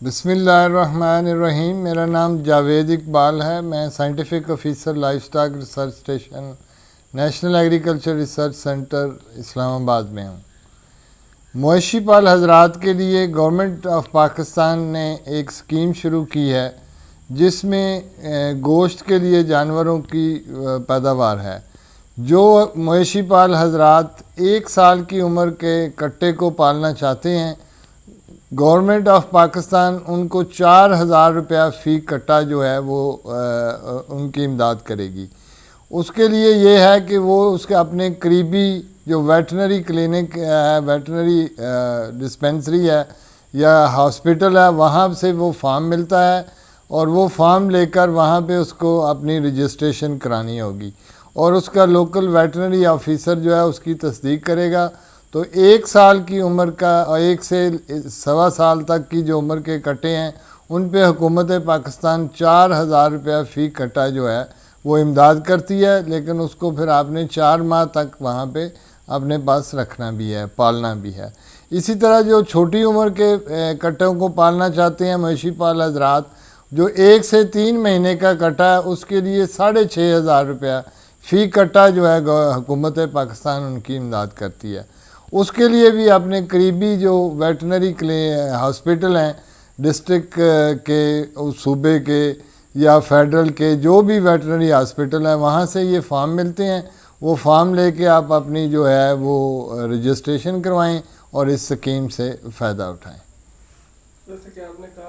بسم اللہ الرحمن الرحیم۔ میرا نام جاوید اقبال ہے۔ میں scientific officer livestock research station national agriculture research centre Islamabad میں ہوں۔ مویشی پال حضرات کے لیے گورنمنٹ آف پاکستان نے ایک اسکیم شروع کی ہے جس میں گوشت کے لیے جانوروں کی پیداوار ہے۔ جو مویشی پال حضرات 1 سال کی عمر کے کٹے کو پالنا چاہتے ہیں، گورنمنٹ آف پاکستان ان کو 4000 روپیہ فی کٹا جو ہے وہ ان کی امداد کرے گی۔ اس کے لیے یہ ہے کہ وہ اس کے اپنے قریبی جو ویٹنری کلینک ہے، ویٹنری ڈسپینسری ہے یا ہاسپٹل ہے، وہاں سے وہ فارم ملتا ہے اور وہ فارم لے کر وہاں پہ اس کو اپنی رجسٹریشن کرانی ہوگی اور اس کا لوکل ویٹنری آفیسر جو ہے اس کی تصدیق کرے گا۔ تو 1 سال کی عمر کا اور 1 سے 1.25 سال تک کی جو عمر کے کٹے ہیں ان پہ حکومت پاکستان 4000 روپیہ فی کٹا جو ہے وہ امداد کرتی ہے، لیکن اس کو پھر آپ نے 4 ماہ تک وہاں پہ اپنے پاس رکھنا بھی ہے، پالنا بھی ہے۔ اسی طرح جو چھوٹی عمر کے کٹوں کو پالنا چاہتے ہیں مویشی پال حضرات، جو 1 سے 3 مہینے کا کٹا ہے، اس کے لیے 6500 روپیہ فی کٹا جو ہے حکومت پاکستان ان کی امداد کرتی ہے۔ اس کے لیے بھی اپنے قریبی جو ویٹنری ہاسپٹل ہیں ڈسٹرکٹ کے، صوبے کے یا فیڈرل کے، جو بھی ویٹنری ہاسپٹل ہیں وہاں سے یہ فارم ملتے ہیں۔ وہ فارم لے کے آپ اپنی جو ہے وہ رجسٹریشن کروائیں اور اس سکیم سے فائدہ اٹھائیں۔ جیسے کہ آپ نے کہا